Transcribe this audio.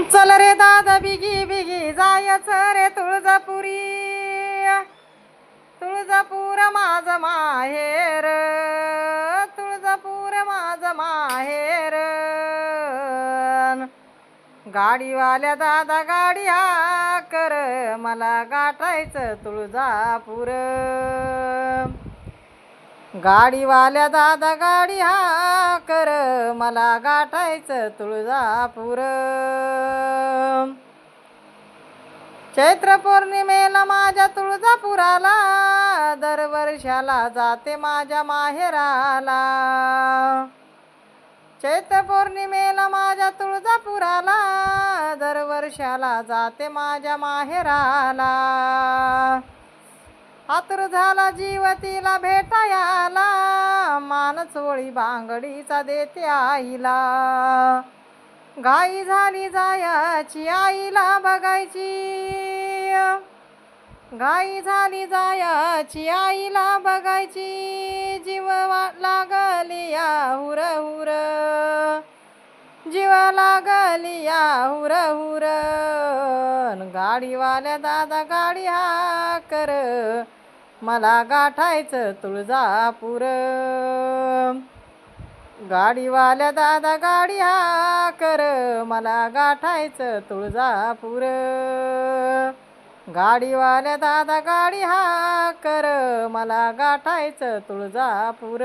चल रे दादा बिगी बिगी जायचं रे तुळजापुरी, तुळजापूर माझं माहेर, तुळजापूर माझं माहेर. गाडीवाल्या दादा गाडी कर, मला गाठायचं तुळजापूर. गाडीवाल्या दादा गाडी कर, मला गाठायचं तुळजापूर. चैत्र पौर्णिमेला माझ्या तुळजापुराला, दरवर्षाला जाते माझ्या माहेराला. चैत्र पौर्णिमेला माझ्या तुळजापुराला, दरवर्षाला जाते माझ्या माहेराला. आतुर झाला जीव तिला भेटायला, मानचोळी बांगडीचा देते आईला. घाई झाली जायाची आईला बघायची, घाई झाली जायाची आईला बघायची. जीव लागली या हुर हुर, जीव लागली या हुर हुर. गाडीवाल्या दादा गाडी कर, मला गाठायचं तुळजापूर. गाडीवाल्या दादा गाडी कर, मला गाठायचं तुळजापूर. गाडीवाल्या दादा गाडी कर, मला गाठायचं तुळजापूर.